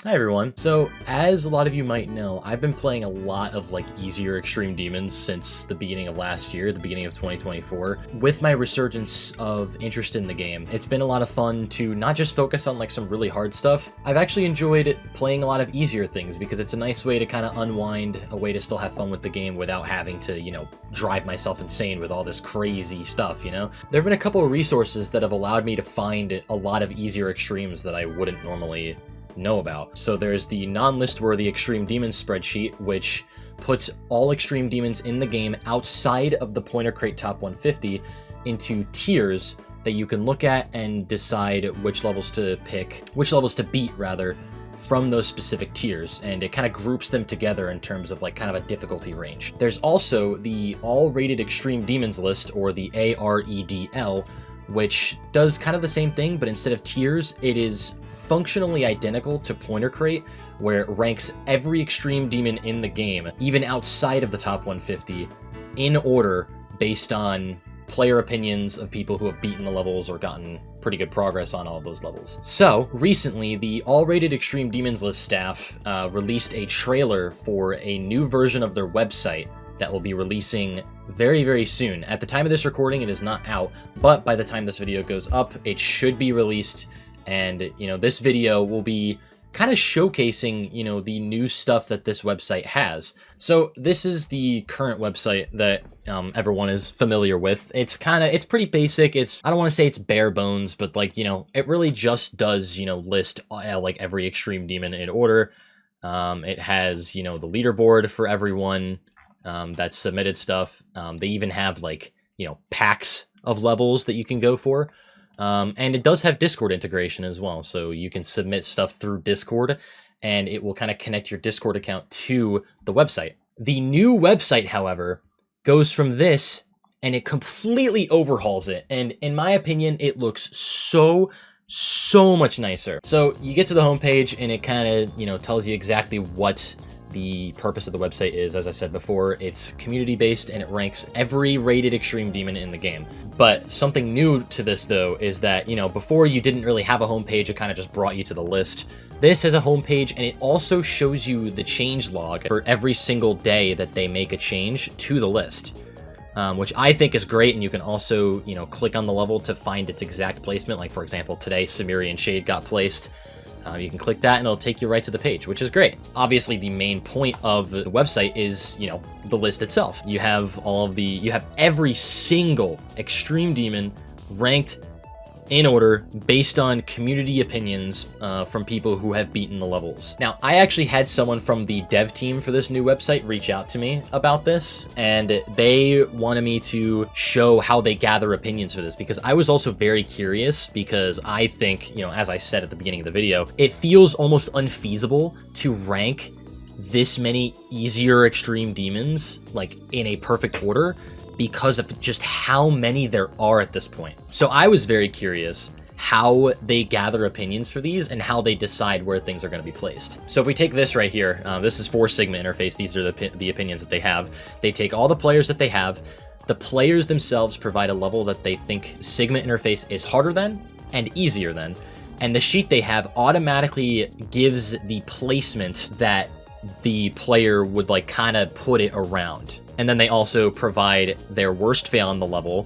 Hi everyone. So, as a lot of you might know, I've been playing a lot of easier extreme demons since the beginning of last year, the beginning of 2024. With my resurgence of interest in the game, it's been a lot of fun to not just focus on some really hard stuff. I've actually enjoyed playing a lot of easier things because it's a nice way to kind of unwind, a way to still have fun with the game without having to, drive myself insane with all this crazy stuff, There have been a couple of resources that have allowed me to find a lot of easier extremes that I wouldn't normally know about. So there's the non-list worthy extreme demons spreadsheet, which puts all extreme demons in the game outside of the pointer crate top 150 into tiers that you can look at and decide which levels to beat rather, from those specific tiers, and it kind of groups them together in terms of kind of a difficulty range. There's also the all rated extreme demons list, or the AREDL, which does kind of the same thing, but instead of tiers, it is functionally identical to Pointer Crate, where it ranks every extreme demon in the game, even outside of the top 150, in order based on player opinions of people who have beaten the levels or gotten pretty good progress on all of those levels. So, recently, the all-rated Extreme Demons List staff released a trailer for a new version of their website that will be releasing very, very soon. At the time of this recording, it is not out, but by the time this video goes up, it should be released. And, this video will be kind of showcasing, the new stuff that this website has. So this is the current website that everyone is familiar with. It's pretty basic. I don't want to say it's bare bones, but it really just does, list every extreme demon in order. It has, the leaderboard for everyone that's submitted stuff. They even have packs of levels that you can go for. And it does have Discord integration as well, so you can submit stuff through Discord, and it will kind of connect your Discord account to the website. The new website, however, goes from this, and it completely overhauls it, and in my opinion, it looks so much nicer. So you get to the homepage, and it kind of, tells you exactly what the purpose of the website is. As I said before, it's community-based, and it ranks every rated extreme demon in the game. But something new to this, though, is that, before you didn't really have a homepage, it kind of just brought you to the list. This has a homepage, and it also shows you the change log for every single day that they make a change to the list, which I think is great. And you can also, click on the level to find its exact placement. Like, for example, today, Cimmerian Shade got placed. You can click that and it'll take you right to the page, which is great. Obviously, the main point of the website is, the list itself. You have every single extreme demon ranked in order based on community opinions from people who have beaten the levels. Now, I actually had someone from the dev team for this new website reach out to me about this, and they wanted me to show how they gather opinions for this, because I was also very curious, because I think, as I said at the beginning of the video, it feels almost unfeasible to rank this many easier extreme demons, in a perfect order, because of just how many there are at this point. So I was very curious how they gather opinions for these and how they decide where things are going to be placed. So if we take this right here, this is for Sigma Interface. These are the opinions that they have. They take all the players that they have. The players themselves provide a level that they think Sigma Interface is harder than and easier than. And the sheet they have automatically gives the placement that the player would kind of put it around. And then they also provide their worst fail on the level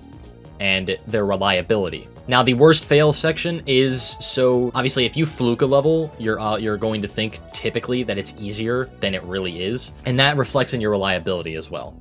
and their reliability. Now, the worst fail section is, so obviously if you fluke a level, you're going to think typically that it's easier than it really is. And that reflects in your reliability as well.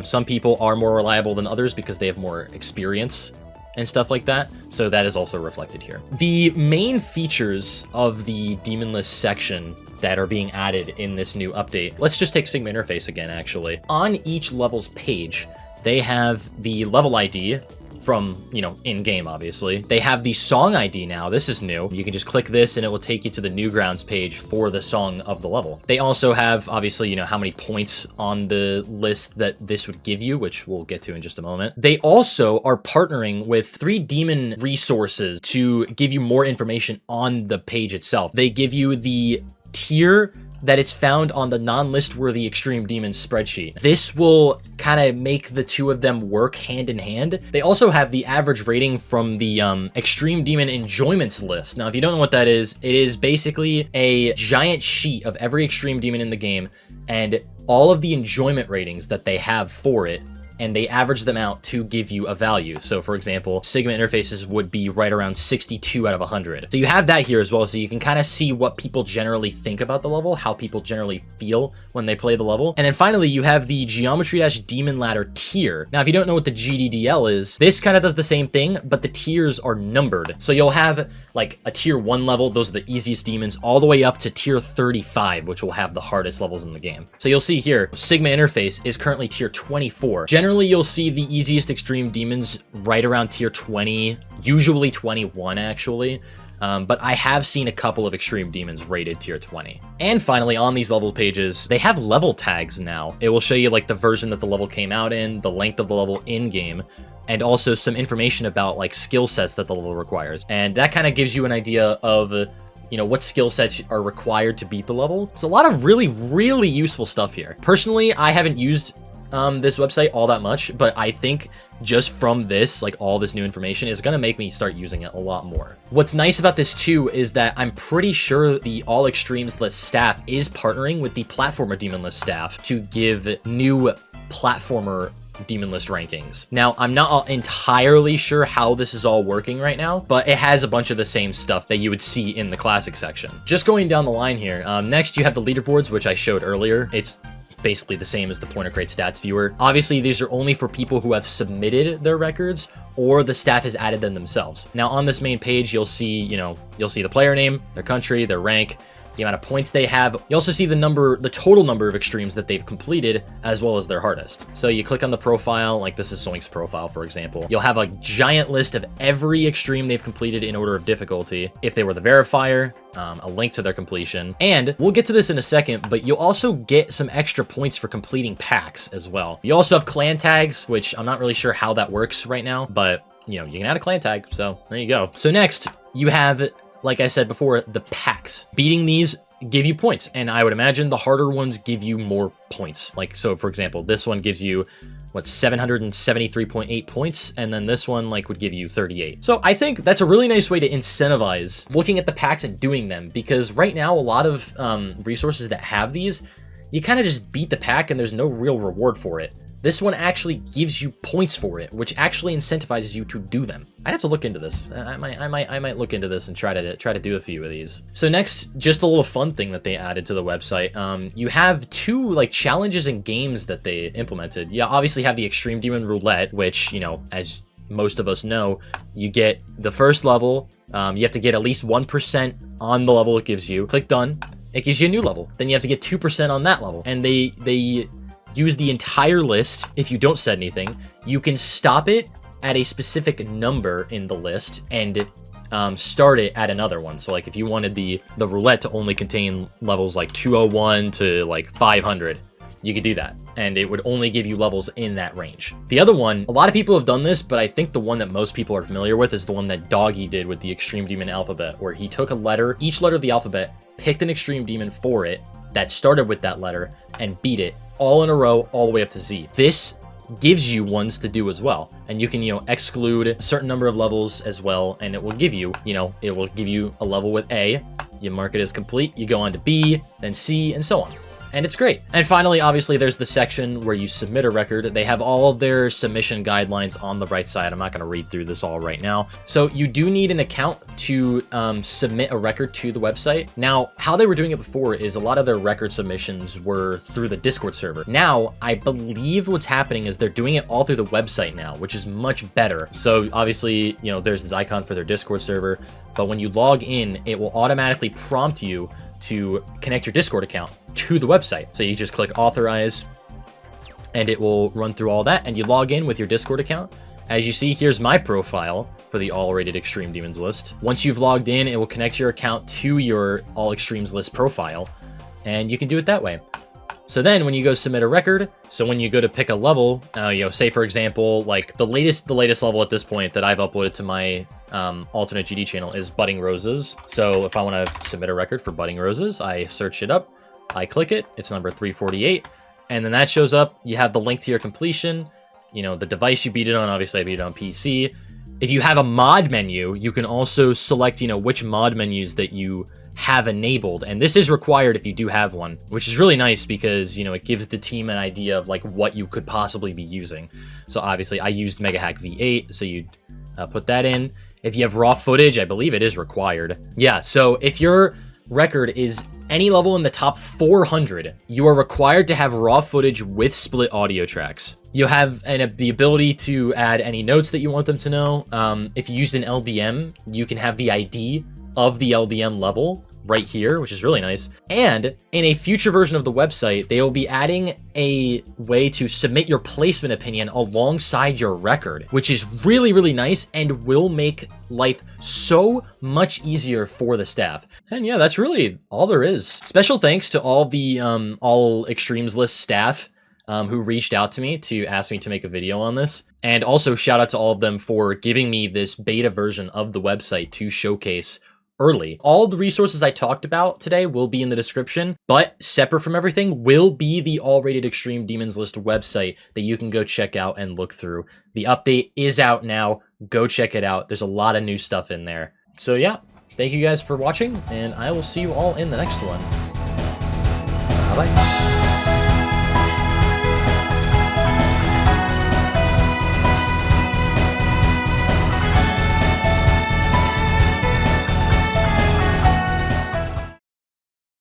Some people are more reliable than others because they have more experience and stuff like that. So that is also reflected here. The main features of the Demon List section that are being added in this new update. Let's just take Sigma Interface again, actually. On each level's page, they have the level ID from, in-game, obviously. They have the song ID now. This is new. You can just click this and it will take you to the Newgrounds page for the song of the level. They also have, obviously, how many points on the list that this would give you, which we'll get to in just a moment. They also are partnering with 3 demon resources to give you more information on the page itself. They give you the tier that it's found on the non-list worthy Extreme Demons spreadsheet. This will kind of make the two of them work hand in hand. They also have the average rating from the Extreme Demon Enjoyments list. Now, if you don't know what that is, it is basically a giant sheet of every Extreme Demon in the game and all of the enjoyment ratings that they have for it, and they average them out to give you a value. So for example, Sigma interfaces would be right around 62 out of 100. So you have that here as well, so you can kind of see what people generally think about the level, how people generally feel when they play the level. And then finally, you have the Geometry-Demon Ladder tier. Now, if you don't know what the GDDL is, this kind of does the same thing, but the tiers are numbered. So you'll have like a tier 1 level, those are the easiest demons, all the way up to tier 35, which will have the hardest levels in the game. So you'll see here, Sigma interface is currently tier 24. Generally, you'll see the easiest extreme demons right around tier 20, usually 21 actually. But I have seen a couple of extreme demons rated tier 20. And finally, on these level pages, they have level tags now. It will show you like the version that the level came out in, the length of the level in-game, and also some information about like skill sets that the level requires. And that kind of gives you an idea of you know, what skill sets are required to beat the level. It's a lot of really, really useful stuff here. Personally, I haven't used this website all that much, but I think just from this, like all this new information is going to make me start using it a lot more. What's nice about this too is that I'm pretty sure the All Extremes list staff is partnering with the Platformer Demon list staff to give new platformer Demon list rankings. Now, I'm not entirely sure how this is all working right now, but it has a bunch of the same stuff that you would see in the classic section. Just going down the line here, next you have the leaderboards, which I showed earlier. It's basically the same as the Pointer Crate stats viewer. Obviously, these are only for people who have submitted their records or the staff has added them themselves. Now, on this main page, you'll see, you'll see the player name, their country, their rank, the amount of points they have. You also see the total number of extremes that they've completed, as well as their hardest. So you click on the profile, like this is Soink's profile, for example. You'll have a giant list of every extreme they've completed in order of difficulty, if they were the verifier, a link to their completion. And we'll get to this in a second, but you'll also get some extra points for completing packs as well. You also have clan tags, which I'm not really sure how that works right now, but you can add a clan tag, so there you go. So next, you have, like I said before, the packs. Beating these give you points, and I would imagine the harder ones give you more points. Like, so for example, this one gives you, 773.8 points, and then this one, would give you 38. So I think that's a really nice way to incentivize looking at the packs and doing them, because right now, a lot of resources that have these, you kind of just beat the pack and there's no real reward for it. This one actually gives you points for it, which actually incentivizes you to do them. I'd have to look into this. I might look into this and try to do a few of these. So next, just a little fun thing that they added to the website. You have two challenges and games that they implemented. You obviously have the Extreme Demon Roulette, which as most of us know, you get the first level. You have to get at least 1% on the level it gives you. Click done. It gives you a new level. Then you have to get 2% on that level, and they use the entire list. If you don't set anything, you can stop it at a specific number in the list and start it at another one. So if you wanted the roulette to only contain levels 201 to 500, you could do that, and it would only give you levels in that range. The other one, a lot of people have done this, but I think the one that most people are familiar with is the one that Doggy did with the Extreme Demon alphabet, where he took each letter of the alphabet, picked an Extreme Demon for it that started with that letter, and beat it all in a row, all the way up to Z. This gives you ones to do as well, and you can exclude a certain number of levels as well, and it will give you a level with A. You mark it as complete, you go on to B, then C, and so on. And it's great. And finally, obviously, there's the section where you submit a record. They have all of their submission guidelines on the right side. I'm not going to read through this all right now. So you do need an account to submit a record to the website. Now, how they were doing it before is a lot of their record submissions were through the Discord server. Now, I believe what's happening is they're doing it all through the website now, which is much better. So obviously, there's this icon for their Discord server, but when you log in, it will automatically prompt you to connect your Discord account to the website. So you just click authorize and it will run through all that, and you log in with your Discord account. As you see, here's my profile for the All Rated Extreme Demons list. Once you've logged in, it will connect your account to your All Extremes list profile, and you can do it that way. So then when you go submit a record, so when you go to pick a level, say for example, the latest level at this point that I've uploaded to my alternate GD channel is Budding Roses. So if I want to submit a record for Budding Roses, I search it up, I click it, it's number 348, and then that shows up. You have the link to your completion, you know, the device you beat it on. Obviously, I beat it on PC. If you have a mod menu, you can also select, you know, which mod menus that you have enabled, and this is required if you do have one, which is really nice because, you know, it gives the team an idea of like what you could possibly be using. So obviously I used Mega Hack V8, so you put that in. If you have raw footage, I believe it is required. Yeah, so if your record is any level in the top 400, you are required to have raw footage with split audio tracks. You have the ability to add any notes that you want them to know. If you used an LDM, you can have the ID of the LDM level right here, which is really nice. And in a future version of the website, they will be adding a way to submit your placement opinion alongside your record, which is really, really nice and will make life so much easier for the staff. And yeah, that's really all there is. Special thanks to all the All Extremes List staff who reached out to me to ask me to make a video on this. And also shout out to all of them for giving me this beta version of the website to showcase early. All the resources I talked about today will be in the description, but separate from everything will be the All Rated Extreme Demons List website that you can go check out and look through. The update is out now. Go check it out. There's a lot of new stuff in there. So yeah, thank you guys for watching, and I will see you all in the next one. Bye-bye.